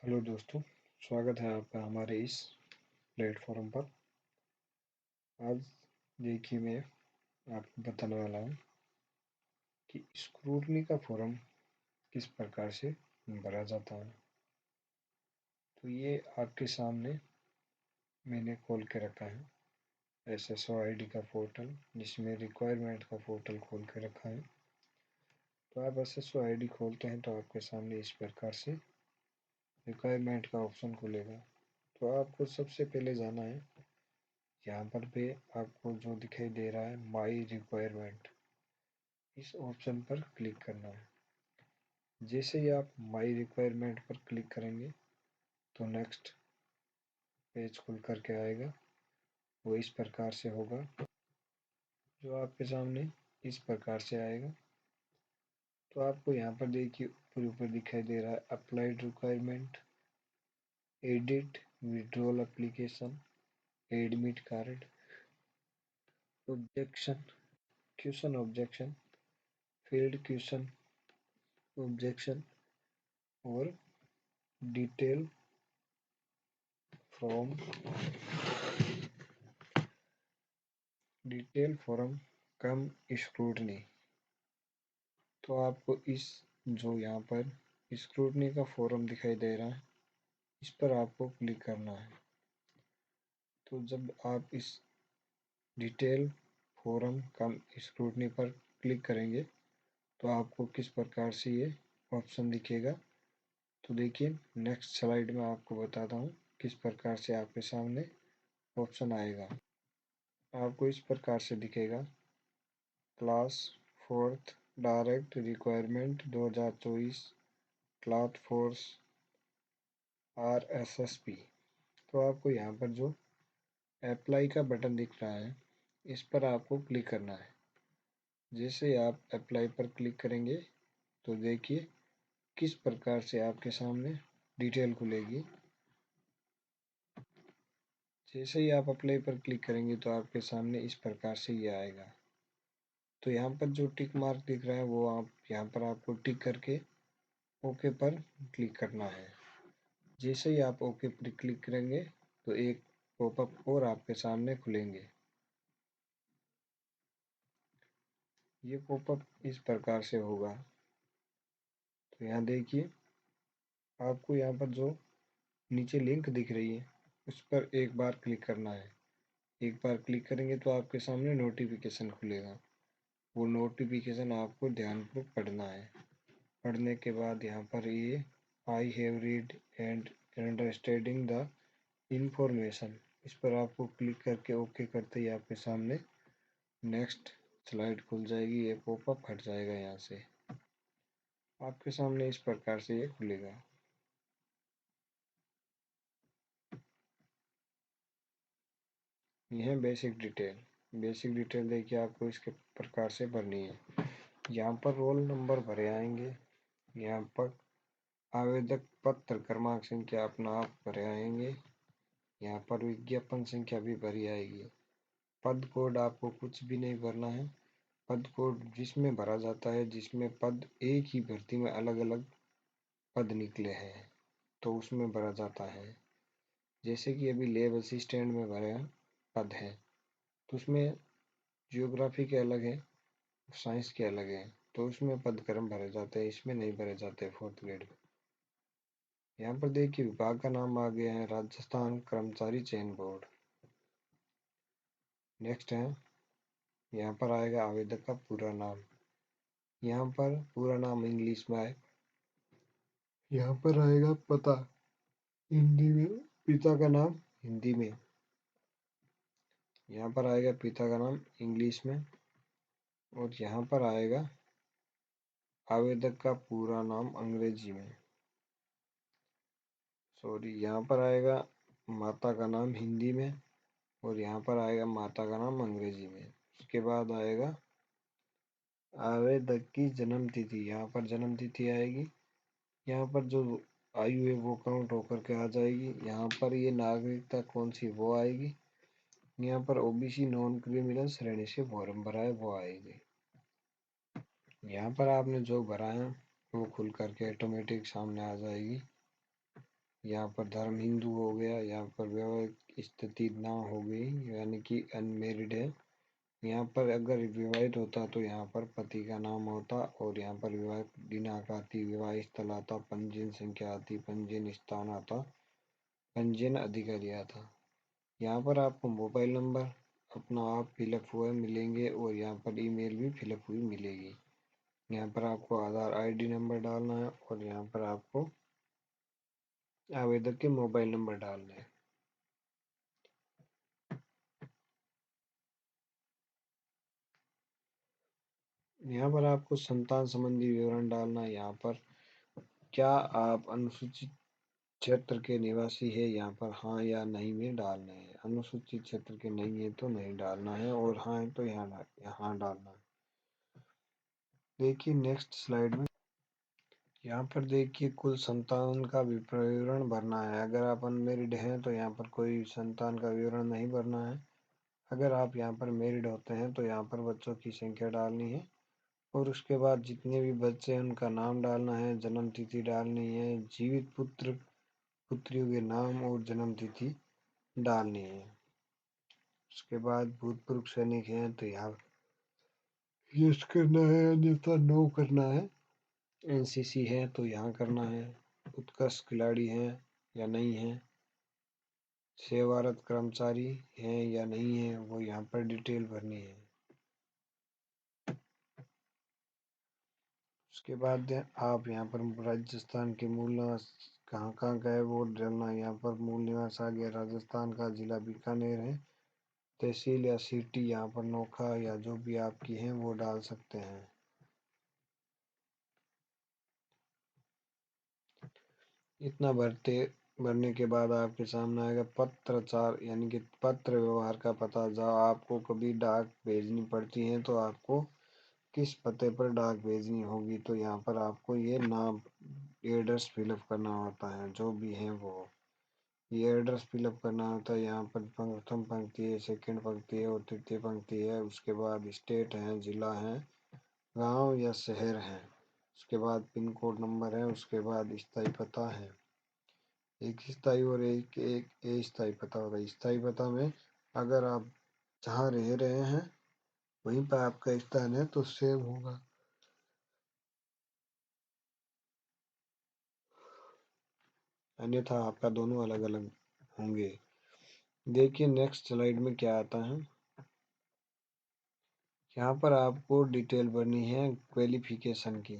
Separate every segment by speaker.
Speaker 1: Hello दोस्तों, स्वागत है आपका हमारे इस प्लेटफॉर्म पर। आज देखिए मैं आपको बताने वाला हूँ कि स्क्रूटनी का फॉर्म किस प्रकार से भरा जाता है। तो ये आपके सामने मैंने खोल के रखा है SSOID का पोर्टल, जिसमें रिक्वायरमेंट का पोर्टल खोल के रखा है। तो आप SSOID खोलते हैं तो आपके सामने इस प्रकार से रिक्वायरमेंट का ऑप्शन खुलेगा। तो आपको सबसे पहले जाना है यहाँ पर पे आपको जो दिखाई दे रहा है माई रिक्वायरमेंट, इस ऑप्शन पर क्लिक करना है। जैसे ही आप माई रिक्वायरमेंट पर क्लिक करेंगे तो नेक्स्ट पेज खुल करके आएगा। वो इस प्रकार से होगा, जो आपके सामने इस प्रकार से आएगा। तो आपको यहाँ पर देखिए ऊपर ऊपर दिखाई दे रहा है applied requirement, edit, withdrawal application, admit card, objection, question objection, field question objection और detail from detail form cum scrutiny. तो आपको इस जो यहाँ पर स्क्रूटनी का फॉर्म दिखाई दे रहा है, इस पर आपको क्लिक करना है। तो जब आप इस डिटेल फॉर्म कम स्क्रूटनी पर क्लिक करेंगे तो आपको किस प्रकार से ये ऑप्शन दिखेगा। तो देखिए नेक्स्ट स्लाइड में आपको बताता हूँ किस प्रकार से आपके सामने ऑप्शन आएगा। आपको इस प्रकार से दिखेगा, class 4th direct requirement 2024 cloth force RSSP। तो आपको यहाँ पर जो अप्लाई का बटन दिख रहा है, इस पर आपको क्लिक करना है। जैसे आप अप्लाई पर क्लिक करेंगे तो देखिए किस प्रकार से आपके सामने डिटेल खुलेगी। जैसे ही आप अप्लाई पर क्लिक करेंगे तो आपके सामने इस प्रकार से ये आएगा। तो यहाँ पर जो टिक मार्क दिख रहा है वो आप यहाँ पर आपको टिक करके ओके पर क्लिक करना है। जैसे ही आप ओके पर क्लिक करेंगे तो एक पॉपअप और आपके सामने खुलेंगे। ये पॉपअप इस प्रकार से होगा। तो यहाँ देखिए आपको यहाँ पर जो नीचे लिंक दिख रही है उस पर एक बार क्लिक करना है। एक बार क्लिक करेंगे तो आपके सामने नोटिफिकेशन खुलेगा। वो नोटिफिकेशन आपको ध्यानपूर्वक पढ़ना है। पढ़ने के बाद यहाँ पर ये I have read and understanding the information, इस पर आपको क्लिक करके ओके करते ही आपके सामने नेक्स्ट स्लाइड खुल जाएगी। ये पॉपअप हट जाएगा। यहाँ से आपके सामने इस प्रकार से ये खुलेगा। यह है बेसिक डिटेल देखिए आपको इसके प्रकार से भरनी है। यहाँ पर रोल नंबर भरे आएंगे, यहाँ पर आवेदक पत्र क्रमांक संख्या अपना आप भरे आएंगे, यहाँ पर विज्ञापन संख्या भी भरी आएगी। पद कोड आपको कुछ भी नहीं भरना है। पद कोड जिसमें भरा जाता है जिसमें पद एक ही भर्ती में अलग अलग पद निकले हैं तो उसमें भरा जाता है। जैसे कि अभी लैब असिस्टेंट में भरे पद है तो उसमें जियोग्राफी के अलग है, साइंस के अलग है, तो उसमें पद क्रम भरे जाते हैं, इसमें नहीं भरे जाते 4th ग्रेड में। यहाँ पर देखिए विभाग का नाम आ गया है राजस्थान कर्मचारी चयन बोर्ड। नेक्स्ट है, यहाँ पर आएगा आवेदक का पूरा नाम। यहाँ पर पूरा नाम इंग्लिश में आए, यहाँ पर आएगा पता हिंदी में, पिता का नाम हिंदी में, यहाँ पर आएगा पिता का नाम इंग्लिश में, और यहाँ पर आएगा आवेदक का पूरा नाम अंग्रेजी में। सॉरी, यहाँ पर आएगा माता का नाम हिंदी में और यहाँ पर आएगा माता का नाम अंग्रेजी में। उसके बाद आएगा आवेदक की जन्म तिथि, यहाँ पर जन्म तिथि आएगी। यहाँ पर जो आयु है वो काउंट होकर के आ जाएगी। यहाँ पर ये नागरिकता कौन सी वो आएगी। यहाँ पर OBC नॉन क्रिमिनल श्रेणी से फॉर्म भरा है वो आएगी। यहाँ पर आपने जो भरा है वो खुल करके ऑटोमेटिक सामने आ जाएगी। यहाँ पर धर्म हिंदू हो गया, यहाँ पर वैवाहिक स्थिति ना हो गई यानी कि अनमेरिड है। यहाँ पर अगर विवाहित होता तो यहाँ पर पति का नाम होता और यहाँ पर विवाह दिनांक आती, विवाह स्थल आता, पंजीयन संख्या आती, पंजीयन स्थान आता, पंजीयन अधिकारी आता। यहाँ पर आपको मोबाइल नंबर अपना आप फिलअप हुए मिलेंगे और यहाँ पर ईमेल भी फिलअप हुई मिलेगी। यहाँ पर आपको आधार आईडी नंबर डालना है और यहाँ पर आपको आवेदक के मोबाइल नंबर डालना है। यहाँ पर आपको संतान संबंधी विवरण डालना है। यहाँ पर क्या आप अनुसूचित क्षेत्र के निवासी है, यहाँ पर हाँ या नहीं में डालना है। अनुसूचित क्षेत्र के नहीं है तो नहीं डालना है और हाँ है तो यहाँ डालना है। देखिए नेक्स्ट स्लाइड में यहाँ पर देखिए कुल संतान का विवरण भरना है। अगर आप अनमेरिड हैं तो यहाँ पर कोई संतान का विवरण नहीं भरना है। अगर आप यहाँ पर मैरिड होते हैं तो यहाँ पर बच्चों की संख्या डालनी है और उसके बाद जितने भी बच्चे हैं उनका नाम डालना है, जन्म तिथि डालनी है, जीवित पुत्र पुत्रियों के नाम और जन्म तिथि डालनी है। उसके बाद भूतपूर्व सैनिक हैं तो यहाँ यस करना है, अन्यथा नो करना है। एनसीसी है तो यहाँ करना है। उत्कृष्ट खिलाड़ी हैं या नहीं है, सेवारत कर्मचारी हैं या नहीं है, वो यहाँ पर डिटेल भरनी है। उसके बाद आप यहाँ पर राजस्थान के मूल निवास कहाँ कहाँ का है वो डालना। यहाँ पर मूल निवास आ गया राजस्थान का, जिला बीकानेर है, तहसील या सिटी यहाँ पर नोखा या जो भी आपकी है वो डाल सकते हैं। इतना भरने के बाद आपके सामने आएगा पत्राचार यानी कि पत्र व्यवहार का पता। जब आपको कभी डाक भेजनी पड़ती है तो आपको किस पते पर डाक भेजनी होगी, तो यहाँ पर आपको ये नाम एड्रेस फिलअप करना होता है। जो भी है वो ये एड्रेस फिलअप करना होता है। यहाँ पर प्रथम पंक्ति है, सेकंड पंक्ति है और तृतीय पंक्ति है। उसके बाद स्टेट है, जिला है, गांव या शहर है। उसके बाद पिन कोड नंबर है। उसके बाद स्थायी पता है। एक स्थायी और एक अस्थायी पता होगा। स्थायी पता में अगर आप जहाँ रह रहे हैं वहीं पर आपका स्थान है तो सेव होगा, अन्यथा आपका दोनों अलग अलग होंगे। देखिए नेक्स्ट स्लाइड में क्या आता है। यहाँ पर आपको डिटेल भरनी है क्वालिफिकेशन की।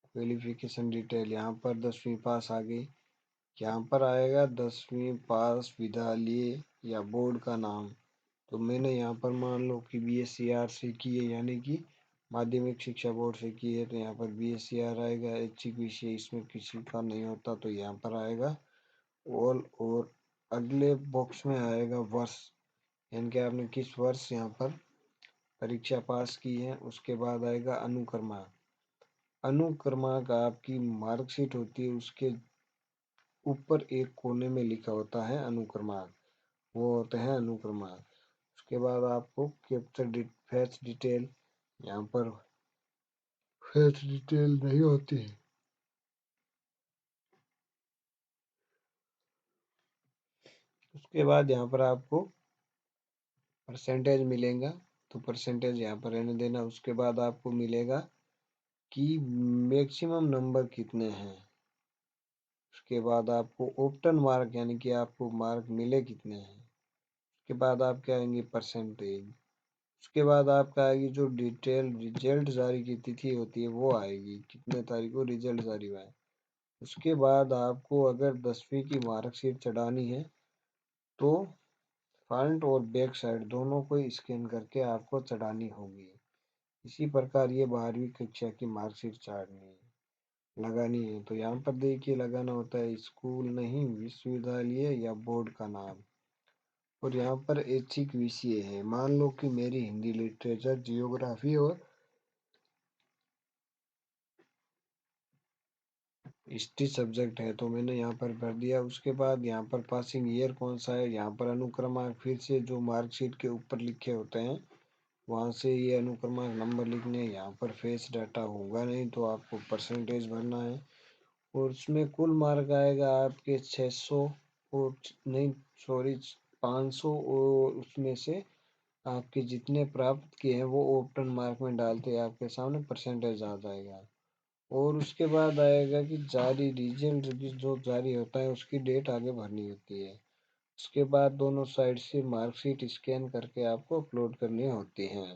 Speaker 1: क्वालिफिकेशन डिटेल यहाँ पर 10वीं पास आ गई। यहाँ पर आएगा 10वीं पास विद्यालय या बोर्ड का नाम। तो मैंने यहाँ पर मान लो कि BSc से की है यानी कि माध्यमिक शिक्षा बोर्ड से की है तो यहाँ पर BSc आएगा। ऐच्छिक विषय इसमें किसी का नहीं होता तो यहाँ पर आएगा ऑल और अगले बॉक्स में आएगा वर्ष यानी कि आपने किस वर्ष यहाँ पर परीक्षा पास की है। उसके बाद आएगा अनुक्रमांक। अनुक्रमांक आपकी मार्कशीट होती है उसके ऊपर एक कोने में लिखा होता है अनुक्रमांक, वो होते हैं अनुक्रमांक। उसके बाद आपको कैप्चर फैच डिटेल, यहाँ पर फैच डिटेल नहीं होती है। उसके बाद यहाँ पर आपको परसेंटेज मिलेगा तो परसेंटेज यहाँ पर रहने देना। उसके बाद आपको मिलेगा कि मैक्सिमम नंबर कितने हैं। उसके बाद आपको ऑप्टन मार्क यानी कि आपको मार्क मिले कितने हैं। उसके बाद आपके आएंगे परसेंटेज। उसके बाद आपका आएगी जो डिटेल रिजल्ट जारी की तिथि होती है वो आएगी, कितने तारीख को रिजल्ट जारी हुआ है। उसके बाद आपको अगर 10वीं की मार्कशीट चढ़ानी है तो फ्रंट और बैक साइड दोनों को स्कैन करके आपको चढ़ानी होगी। इसी प्रकार ये 12वीं कक्षा की मार्कशीट चढ़ानी है, लगानी है। तो यहाँ पर देखिए लगाना होता है स्कूल नहीं, विश्वविद्यालय या बोर्ड का नाम। और यहाँ पर ऐच्छिक विषय है, मान लो कि मेरी हिंदी लिटरेचर, जियोग्राफी और हिस्ट्री सब्जेक्ट है तो मैंने यहाँ पर भर दिया। उसके बाद यहाँ पर पासिंग ईयर कौन सा है, यहाँ पर अनुक्रमांक फिर से जो मार्कशीट के ऊपर लिखे होते हैं वहाँ से ये अनुक्रमांक नंबर लिखने हैं। यहाँ पर फेस डाटा होगा नहीं तो आपको परसेंटेज भरना है। और उसमें कुल मार्क आएगा आपके 600 और नहीं सॉरी 500 और उसमें से आपके जितने प्राप्त किए हैं वो ऑप्टन मार्क में डालते हैं आपके सामने परसेंटेज आ जाएगा। और उसके बाद आएगा कि जारी रिजल्ट जो जारी होता है उसकी डेट आगे भरनी होती है। उसके बाद दोनों साइड से मार्कशीट स्कैन करके आपको अपलोड करनी होती हैं।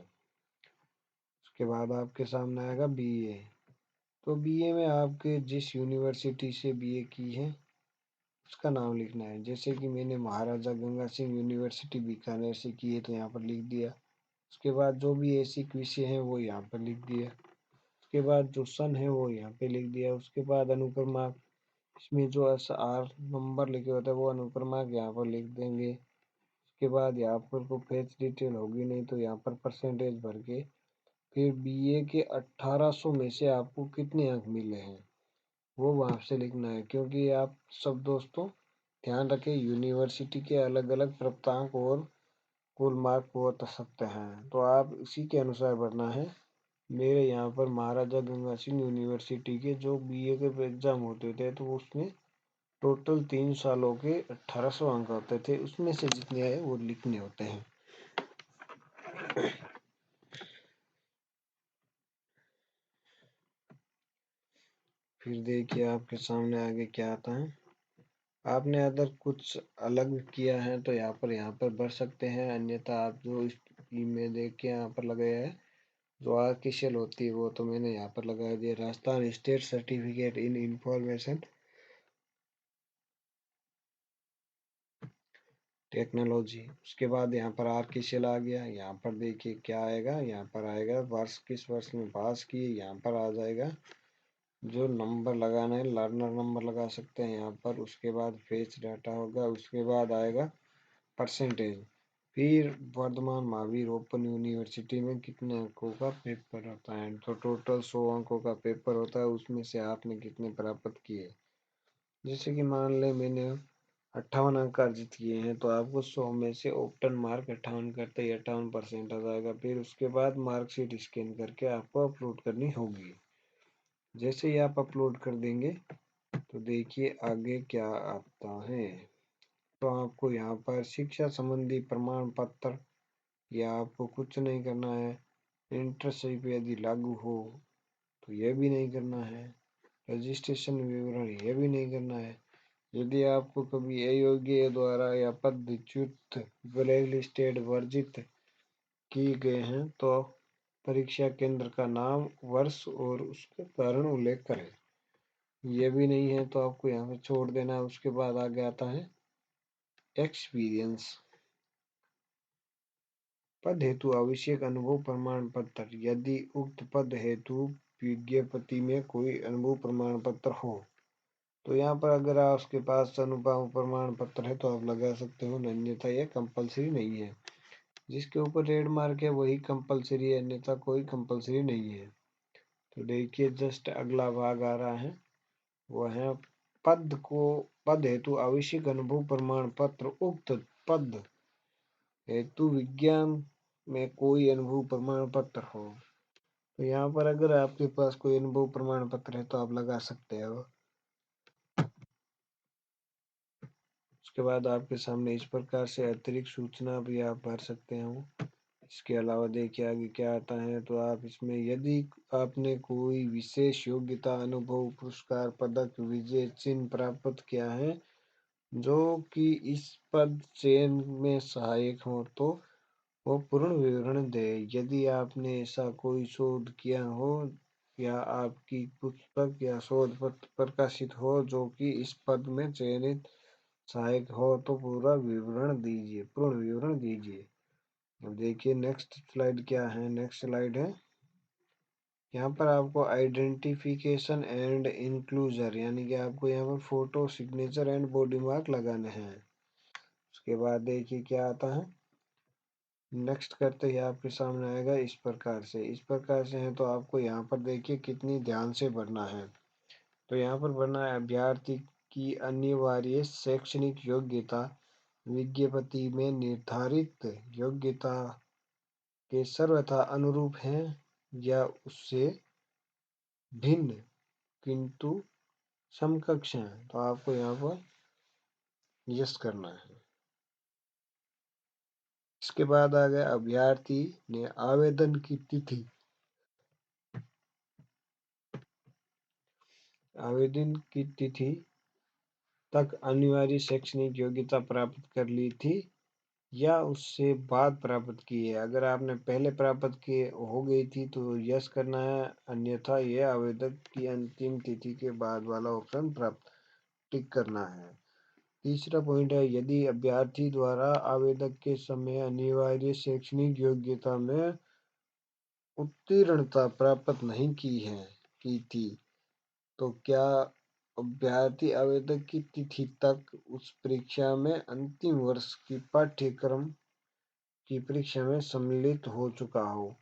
Speaker 1: उसके बाद आपके सामने आएगा बीए। तो बीए में आपके जिस यूनिवर्सिटी से बीए की है उसका नाम लिखना है। जैसे कि मैंने महाराजा गंगा सिंह यूनिवर्सिटी बीकानेर से की है तो यहाँ पर लिख दिया। उसके बाद जो भी ऐसी विषय हैं वो यहाँ पर लिख दिया। उसके बाद जो सन है वो यहाँ पे लिख दिया। उसके बाद अनुक्रमांक, इसमें जो आर नंबर लिखे होते हैं वो अनुक्रमांक यहाँ पर लिख देंगे। उसके बाद यहाँ पर कोई फेच डिटेल होगी नहीं तो यहाँ पर परसेंटेज भर के फिर बीए के 1800 में से आपको कितने अंक मिले हैं वो वहाँ से लिखना है। क्योंकि आप सब दोस्तों ध्यान रखें यूनिवर्सिटी के अलग अलग प्राप्तांक और कुल मार्क हो सकते हैं तो आप इसी के अनुसार भरना है। मेरे यहाँ पर महाराजा गंगा सिंह यूनिवर्सिटी के जो बीए के एग्जाम होते थे तो उसमें टोटल 3 सालों के 1800 अंक होते थे, उसमें से जितने आए वो लिखने होते हैं। फिर देखिए आपके सामने आगे क्या आता है। आपने अगर कुछ अलग किया है तो यहाँ पर भर सकते हैं, अन्यथा आप जो इस में देख के यहाँ पर लगाया है जो आर्टिफिशियल होती है वो तो मैंने यहाँ पर लगा दिया, Rajasthan state certificate in information technology. उसके बाद यहाँ पर आर्टिफिशियल आ गया। यहाँ पर देखिए क्या आएगा, यहाँ पर आएगा वर्ष किस वर्ष में पास किए, यहाँ पर आ जाएगा जो नंबर लगाना है लर्नर नंबर लगा सकते हैं यहाँ पर। उसके बाद फेच डाटा होगा। उसके बाद आएगा परसेंटेज। फिर वर्धमान महावीर ओपन यूनिवर्सिटी में कितने अंकों का पेपर होता है तो टोटल 100 अंकों का पेपर होता है, उसमें से आपने कितने प्राप्त किए। जैसे कि मान ले मैंने 58 अंक अर्जित किए हैं तो आपको 100 में से ऑप्टन मार्क 58 करते ही 58% आ जाएगा। फिर उसके बाद मार्कशीट स्कैन करके आपको अपलोड करनी होगी। जैसे ही आप अपलोड कर देंगे तो देखिए आगे क्या आता है। तो आपको यहाँ पर शिक्षा संबंधी प्रमाण पत्र या आपको कुछ नहीं करना है। इंटर्नशिप यदि लागू हो तो यह भी नहीं करना है। रजिस्ट्रेशन विवरण यह भी नहीं करना है। यदि आपको कभी अयोग्य द्वारा या पदच्युत ब्लैकलिस्टेड वर्जित किए गए हैं तो परीक्षा केंद्र का नाम वर्ष और उसका कारण उल्लेख करें। ये भी नहीं है तो आपको यहाँ पे छोड़ देना है। उसके बाद आगे आता है एक्सपीरियंस। पद हेतु आवश्यक अनुभव प्रमाण पत्र। यदि उक्त पद हेतु विज्ञप्ति में कोई अनुभव प्रमाण पत्र हो तो यहाँ पर अगर आपके पास अनुभव प्रमाण पत्र है तो आप लगा सकते हो, अन्यथा यह कंपलसरी नहीं है। जिसके ऊपर रेड मार्क है वही कंपलसरी है, अन्यथा कोई कंपलसरी नहीं है। तो देखिए जस्ट अगला भाग आ रहा है, वह है पद हेतु आवश्यक अनुभव प्रमाण पत्र। उक्त पद हेतु विज्ञान में कोई अनुभव प्रमाण पत्र हो तो यहाँ पर अगर आपके पास कोई अनुभव प्रमाण पत्र है तो आप लगा सकते हो। उसके बाद आपके सामने इस प्रकार से अतिरिक्त सूचना भी आप भर सकते हो। इसके अलावा देखिए आगे क्या आता है। तो आप इसमें यदि आपने कोई विशेष योग्यता अनुभव पुरस्कार पदक विजय चिन्ह प्राप्त किया है जो कि इस पद चयन में सहायक हो तो वो पूर्ण विवरण दे। यदि आपने ऐसा कोई शोध किया हो या आपकी पुस्तक या शोध पत्र प्रकाशित हो जो कि इस पद में चयनित सहायक हो तो पूरा विवरण दीजिए, पूर्ण विवरण दीजिए। अब देखिए नेक्स्ट स्लाइड क्या है। नेक्स्ट स्लाइड है, यहाँ पर आपको आइडेंटिफिकेशन एंड इंक्लूजर यानी कि आपको यहाँ पर photo signature and body mark लगाने हैं। उसके बाद देखिए क्या आता है। नेक्स्ट करते ही आपके सामने आएगा इस प्रकार से है तो आपको यहाँ पर देखिए कितनी ध्यान से भरना है। तो यहाँ पर भरना है अभ्यर्थी की अनिवार्य शैक्षणिक योग्यता विज्ञप्ति में निर्धारित योग्यता के सर्वथा अनुरूप हैं या उससे भिन्न किंतु समकक्ष हैं, तो आपको यहाँ पर यस करना है। इसके बाद आ गया अभ्यर्थी ने आवेदन की तिथि, आवेदन की तिथि तक अनिवार्य शैक्षणिक योग्यता प्राप्त कर ली थी या उससे बाद प्राप्त की है। अगर आपने पहले प्राप्त की हो गई थी तो यस करना है, अन्यथा यह आवेदक की अंतिम तिथि के बाद वाला ऑप्शन प्राप्त टिक करना है। तीसरा पॉइंट है, यदि अभ्यर्थी द्वारा आवेदक के समय अनिवार्य शैक्षणिक योग्यता में उत्तीर्णता प्राप्त नहीं की थी, तो क्या अभ्यर्थी आवेदक की तिथि तक उस परीक्षा में अंतिम वर्ष की पाठ्यक्रम की परीक्षा में सम्मिलित हो चुका हो,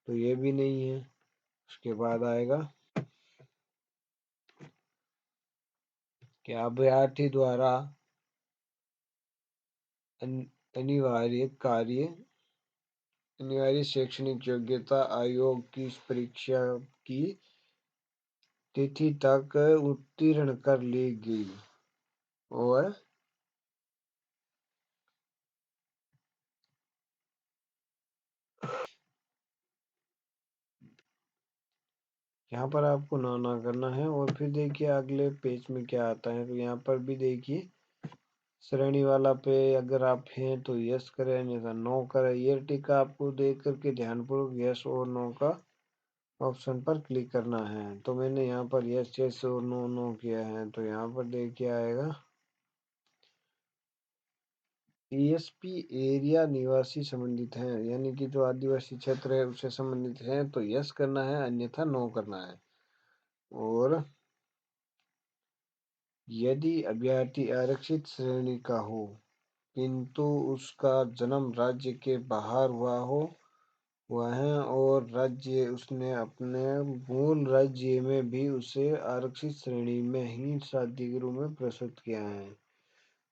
Speaker 1: तो ये भी नहीं है। उसके बाद आएगा कि अभ्यर्थी द्वारा अनिवार्य शैक्षणिक योग्यता आयोग की इस परीक्षा की तिथि तक उत्तीर्ण कर ली गई और यहाँ पर आपको ना करना है। और फिर देखिए अगले पेज में क्या आता है, तो यहाँ पर भी देखिए श्रेणी वाला पे अगर आप हैं तो यस करें, अन्यथा नो करें। ये टिक आपको देख करके ध्यानपूर्वक यस और नो का ऑप्शन पर क्लिक करना है। तो मैंने यहाँ पर यस यस और नो नो किया है, तो यहाँ पर देखिए आएगा टीएसपी एरिया निवासी संबंधित हैं, यानी कि जो आदिवासी क्षेत्र है उससे संबंधित है, तो यस करना है, अन्यथा नो करना है। और यदि अभ्यर्थी आरक्षित श्रेणी का हो किंतु उसका जन्म राज्य के बाहर हुआ है और राज्य उसने अपने मूल राज्य में भी उसे आरक्षित श्रेणी में ही शादी के रूप में प्रस्तुत किया है,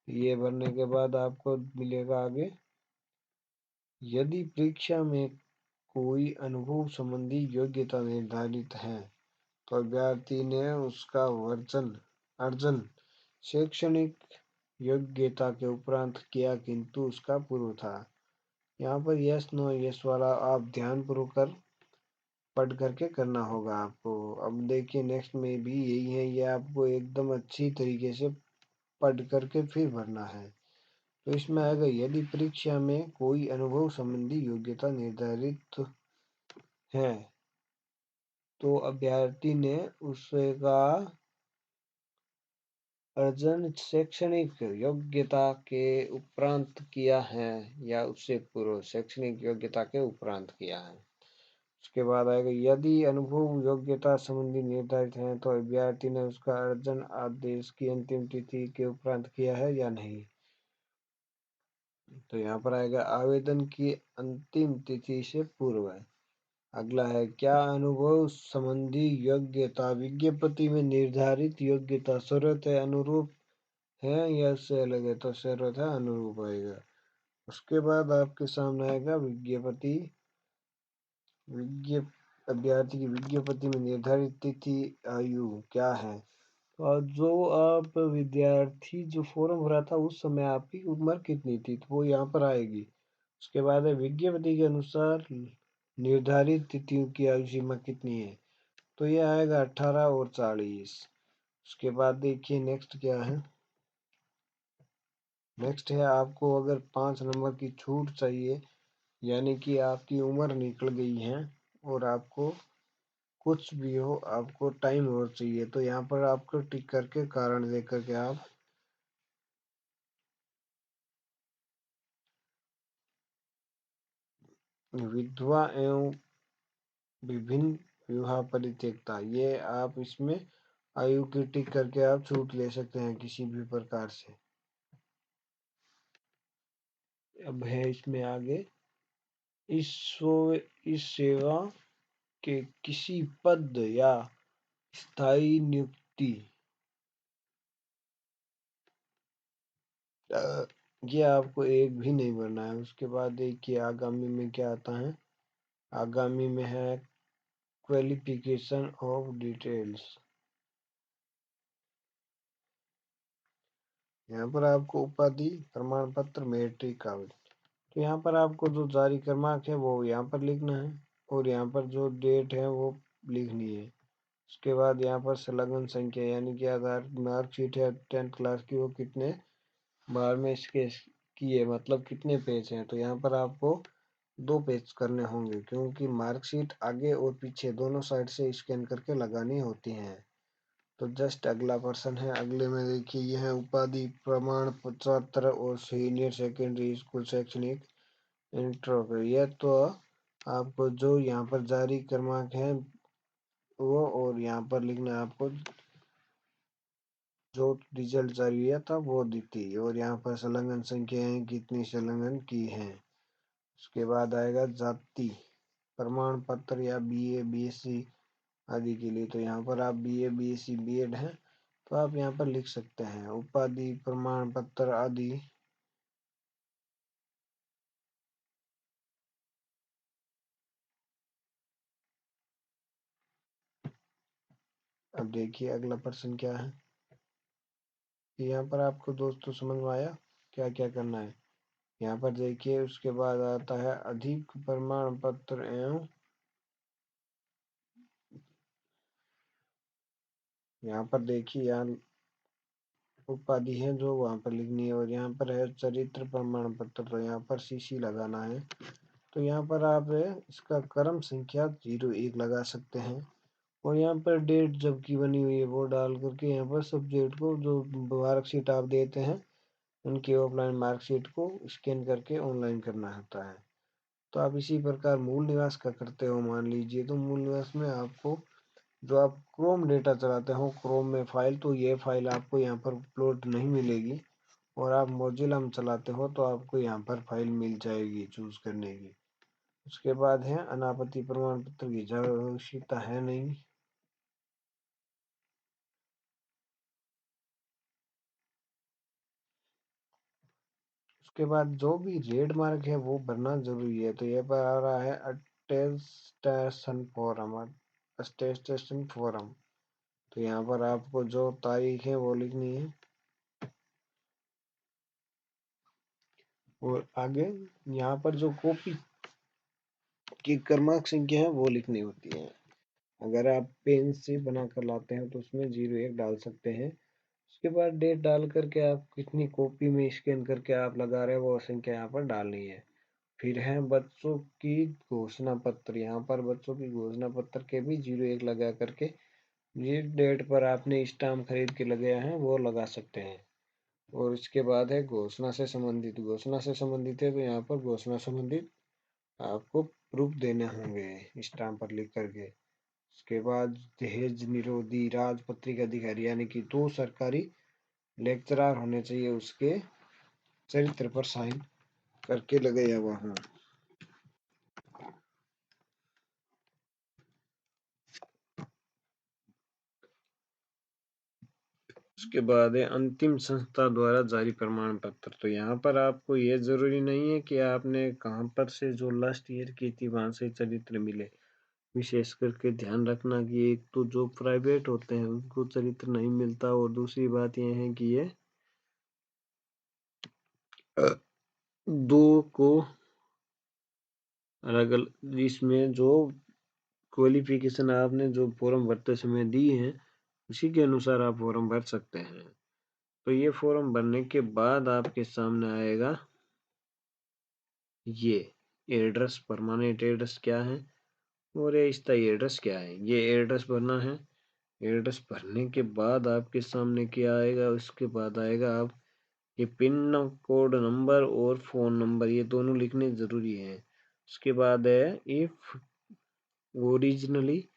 Speaker 1: ये भरने के बाद आपको मिलेगा आगे, यदि परीक्षा में कोई अनुभव संबंधी योग्यता निर्धारित है तो अभ्यर्थी ने उसका अर्जन शैक्षणिक योग्यता के उपरांत किया किंतु उसका पूर्व था। यहाँ पर यस नो यस वाला आप ध्यानपूर्वक पढ़ करके करना होगा आपको। अब देखिए नेक्स्ट में भी यही है, ये आपको एकदम अच्छी तरीके से पढ़ करके फिर भरना है। तो इसमें आएगा, यदि परीक्षा में कोई अनुभव संबंधी योग्यता निर्धारित है तो अभ्यर्थी ने उसका अर्जन शैक्षणिक योग्यता के उपरांत किया है या उससे पूर्व शैक्षणिक योग्यता के उपरांत किया है। उसके बाद आएगा, यदि अनुभव योग्यता संबंधी निर्धारित है तो अभ्यर्थी ने उसका अर्जन आदेश की अंतिम तिथि के उपरांत किया है या नहीं। तो यहाँ पर आएगा आवेदन की अंतिम तिथि से पूर्व है। अगला है, क्या अनुभव संबंधी योग्यता विज्ञप्ति में निर्धारित योग्यता शर्त है अनुरूप है या उससे अलग है, तो शर्त है अनुरूप आएगा। उसके बाद आपके सामने आएगा अभ्यर्थी की विज्ञप्ति में निर्धारित तिथि आयु क्या है। और जो आप विद्यार्थी जो फॉर्म भरा था उस समय आपकी उम्र कितनी थी, तो वो यहाँ पर आएगी। उसके बाद है, विज्ञप्ति के अनुसार निर्धारित तिथियों की आयु सीमा कितनी है, तो ये आएगा 18 और 40। उसके बाद देखिए नेक्स्ट क्या है, नेक्स्ट है आपको अगर 5 नंबर की छूट चाहिए, यानी कि आपकी उम्र निकल गई है और आपको कुछ भी हो आपको टाइम और चाहिए, तो यहाँ पर आपको टिक करके कारण दे करके आप विधवा एवं विभिन्न विवाह परित्यक्ता, ये आप इसमें आयु की टिक करके आप छूट ले सकते हैं किसी भी प्रकार से। अब है इसमें आगे, इस इस सेवा के किसी पद या स्थायी नियुक्ति, ये आपको एक भी नहीं भरना है। उसके बाद देखिए आगामी में क्या आता है, आगामी में है क्वालिफिकेशन ऑफ डिटेल्स। यहाँ पर आपको उपाधि प्रमाण पत्र मैट्रिक कागज, तो यहाँ पर आपको जो जारी क्रमांक है वो यहाँ पर लिखना है और यहाँ पर जो डेट है वो लिखनी है। उसके बाद यहाँ पर संलग्न संख्या यानी कि आधार मार्कशीट है 10th क्लास की, वो कितने बार में इसके किए मतलब कितने पेज हैं, तो यहाँ पर आपको 2 पेज करने होंगे क्योंकि मार्कशीट आगे और पीछे दोनों साइड से स्कैन करके लगानी होती हैं। तो जस्ट अगला पर्सन है, अगले में देखिए यह है उपाधि प्रमाण पत्र और सीनियर सेकेंडरी स्कूल शैक्षणिक इंटर, यह तो आपको जो यहाँ पर जारी क्रमांक है वो, और यहाँ पर लिखना है आपको जो रिजल्ट जारी हुआ था वो दी, और यहाँ पर संलग्न संख्याएं कितनी संलग्न की हैं। उसके बाद आएगा जाति प्रमाण पत्र या बीए बीएससी आदि के लिए, तो यहाँ पर आप बीए बीएससी बीएड हैं तो आप यहाँ पर लिख सकते हैं उपाधि प्रमाण पत्र आदि। अब देखिए अगला प्रश्न क्या है, यहाँ पर आपको दोस्तों समझ में आया क्या क्या करना है। यहाँ पर देखिए उसके बाद आता है अधिक प्रमाण पत्र एवं, यहाँ पर देखिए यहाँ उपाधि है जो वहाँ पर लिखनी है, और यहाँ पर है चरित्र प्रमाण पत्र, तो यहाँ पर सीसी लगाना है। तो यहाँ पर आप इसका क्रम संख्या 01 लगा सकते हैं, और यहाँ पर डेट जब की बनी हुई है वो डाल करके यहाँ पर सब्जेक्ट को जो मार्कशीट आप देते हैं उनकी ऑफलाइन मार्कशीट को स्कैन करके ऑनलाइन करना होता है। तो आप इसी प्रकार मूल निवास का करते हो मान लीजिए, तो मूल निवास में आपको जो आप क्रोम डेटा चलाते हो क्रोम में फाइल, तो ये फाइल आपको यहाँ पर अपलोड नहीं मिलेगी, और आप मोजिला में चलाते हो तो आपको यहाँ पर फाइल मिल जाएगी चूज करने की। उसके बाद है अनापत्ति प्रमाण पत्र की आवश्यकता है नहीं। उसके बाद जो भी रेड मार्क है वो भरना जरूरी है, तो ये पर आ रहा है अटेस्टेशन फॉरम, अटेस्टेशन फॉरम, तो यहाँ पर आपको जो तारीख है वो लिखनी है, और आगे यहाँ पर जो कॉपी की क्रमांक संख्या है वो लिखनी होती है। अगर आप पेन से बना कर लाते हैं तो उसमें 01 डाल सकते हैं। उसके बाद डेट डाल करके आप कितनी कॉपी में स्कैन करके आप लगा रहे हैं वो संख्या यहाँ पर डालनी है। फिर है बच्चों की घोषणा पत्र, यहाँ पर बच्चों की घोषणा पत्र के भी 01 लगा करके जिस डेट पर आपने स्टाम्प खरीद के लगाया है वो लगा सकते हैं। और इसके बाद है घोषणा से संबंधित, घोषणा से संबंधित है तो यहाँ पर घोषणा संबंधित आपको प्रूफ देने होंगे स्टाम्प पर लिख करके। उसके बाद दहेज निरोधी राजपत्रित अधिकारी यानी कि 2 सरकारी लेक्चरार होने चाहिए, उसके चरित्र पर साइन करके लगाया हुआ हो। उसके बाद है अंतिम संस्था द्वारा जारी प्रमाण पत्र, तो यहाँ पर आपको ये जरूरी नहीं है कि आपने कहाँ पर से जो लास्ट ईयर की थी वहां से चरित्र मिले। विशेष करके ध्यान रखना कि एक तो जो प्राइवेट होते हैं उनको चरित्र नहीं मिलता, और दूसरी बात यह है कि ये दो को अलग अलग इसमें जो क्वालिफिकेशन आपने जो फॉर्म भरते समय दी है उसी के अनुसार आप फॉर्म भर सकते हैं। तो ये फॉर्म भरने के बाद आपके सामने आएगा ये एड्रेस, परमानेंट एड्रेस क्या है और ये स्थायी एड्रेस क्या है। ये एड्रेस भरना है। एड्रेस भरने के बाद आपके सामने क्या आएगा, उसके बाद आएगा आप ये पिन कोड नंबर और फोन नंबर, ये दोनों लिखने जरूरी है। उसके बाद है इफ ओरिजिनली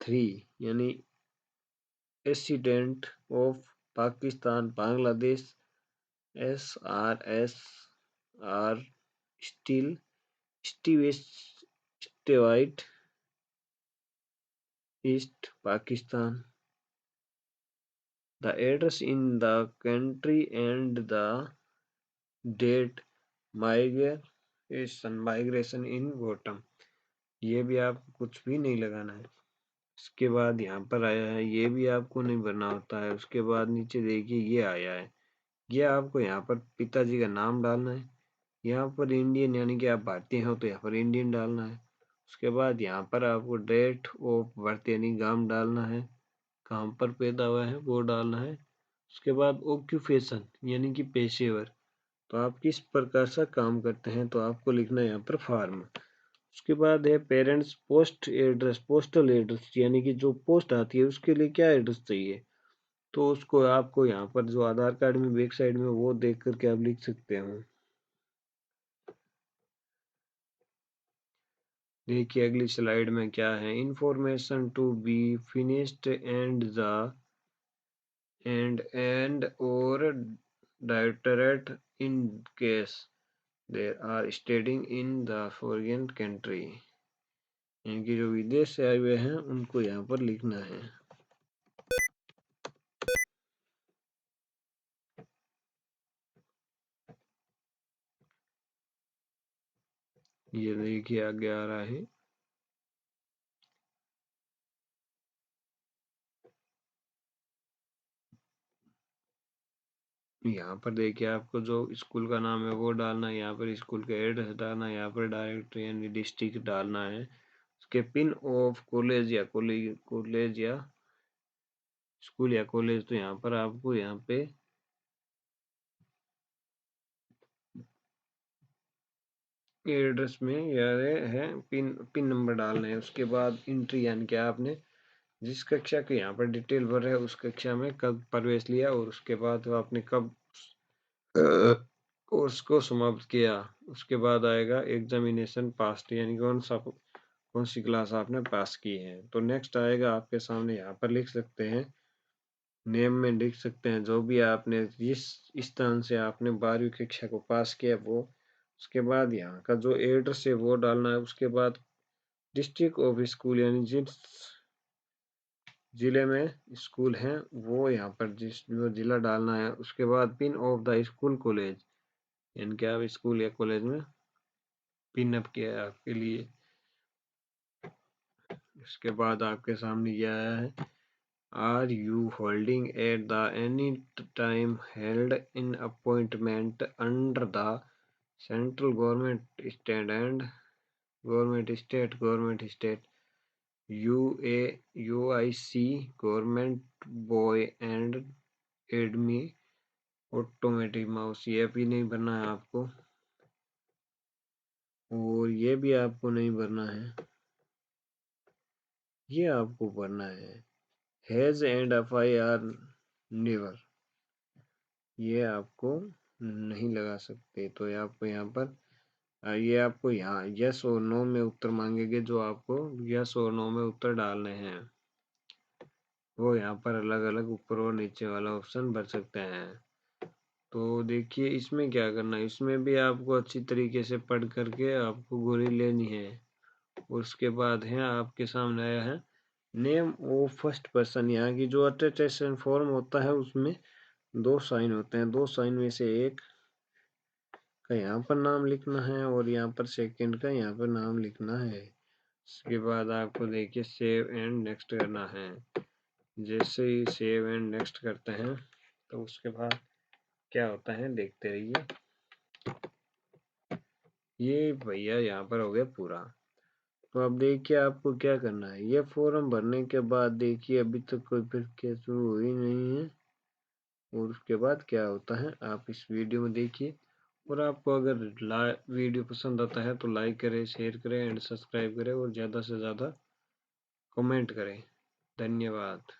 Speaker 1: 3 यानी resident of Pakistan Bangladesh SRSR still Stewart East Pakistan, the address in the country and the date migration in bottom, ये भी आपको कुछ भी नहीं लगाना है। उसके बाद यहाँ पर आया है ये भी आपको नहीं भरना होता है। उसके बाद नीचे देखिए ये आया है
Speaker 2: ये आपको यहाँ पर पिताजी का नाम डालना है। यहाँ पर इंडियन यानी कि आप भारतीय हो तो यहाँ पर इंडियन डालना है। उसके बाद यहाँ पर आपको डेट ऑफ बर्थ यानी गांव डालना है, कहाँ पर पैदा हुआ है वो डालना है। उसके बाद ऑक्यूपेशन यानी कि पेशेवर, तो आप किस प्रकार से काम करते हैं तो आपको लिखना है यहाँ पर फार्म। उसके बाद है parents post address, postal address यानी कि जो पोस्ट आती है उसके लिए क्या एड्रेस चाहिए, तो उसको आपको यहाँ पर जो आधार कार्ड में बैक साइड में वो देख करके आप लिख सकते हो। देखिए अगली स्लाइड में क्या है, information to be finished and और directorate in case there are studying in the foreign country, इनकी जो विदेश से आए हुए हैं उनको यहाँ पर लिखना है। ये देखिए आगे आ रहा है। यहाँ पर देखिए आपको जो स्कूल का नाम है वो डालना है, यहाँ पर स्कूल का एड्रेस डालना है, यहाँ पर डायरेक्ट यानी डिस्ट्रिक्ट डालना है, उसके पिन ऑफ कॉलेज या स्कूल या कॉलेज, तो यहाँ पर आपको यहाँ पे एड्रेस में यार है पिन नंबर डालना है। उसके बाद इंट्री यानी कि आपने जिस कक्षा के यहाँ पर डिटेल भर रहे हैं उस कक्षा में कब प्रवेश लिया और उसके बाद आपने कब कोर्स को समाप्त किया। उसके बाद आएगा एग्जामिनेशन पास यानी कौन सी क्लास आपने पास की है। तो नेक्स्ट आएगा आपके सामने, यहाँ पर लिख सकते हैं नेम में लिख सकते हैं जो भी आपने जिस स्थान से आपने 12वीं कक्षा को पास किया वो। उसके बाद यहाँ का जो एड्रेस है वो डालना है। उसके बाद डिस्ट्रिक्ट ऑफ स्कूल यानी जिस जिले में स्कूल है वो यहाँ पर जिस जो जिला डालना है। उसके बाद pin of the school college यानी कि आप स्कूल या कॉलेज में पिन अप किया है आपके लिए। उसके बाद आपके सामने यह आया है, are you holding at the any time held in appointment under the central government state UIC government boy and एडमी ऑटोमेटिक माउस, ये भी नहीं भरना है आपको और ये भी आपको नहीं भरना है, ये आपको भरना है। हैज एंड FIR नेवर, ये आपको नहीं लगा सकते। तो ये आपको यहाँ पर ये आपको यहाँ यस और नो में उत्तर मांगेंगे, जो आपको यस और नो में उत्तर डालने हैं वो यहाँ पर अलग अलग ऊपर और नीचे वाला ऑप्शन भर सकते हैं। तो देखिए इसमें क्या करना है, इसमें भी आपको अच्छी तरीके से पढ़ करके आपको गोली लेनी है। उसके बाद है आपके सामने आया है नेम ऑफ फर्स्ट पर्सन, यहाँ की जो अटेस्टेशन फॉर्म होता है उसमें 2 साइन होते हैं, 2 साइन में से एक का यहाँ पर नाम लिखना है और यहाँ पर सेकंड का यहाँ पर नाम लिखना है। उसके बाद आपको देखिए सेव एंड नेक्स्ट करना है। जैसे ही सेव एंड नेक्स्ट करते हैं तो उसके बाद क्या होता है देखते रहिए। ये भैया यहाँ पर हो गया पूरा। तो अब देखिए आपको क्या करना है, ये फॉर्म भरने के बाद देखिए अभी तक कोई प्रक्रिया शुरू हुई नहीं है और उसके बाद क्या होता है आप इस वीडियो में देखिए। और आपको अगर वीडियो पसंद आता है तो लाइक करें, शेयर करें एंड सब्सक्राइब करें और ज़्यादा से ज़्यादा कमेंट करें। धन्यवाद।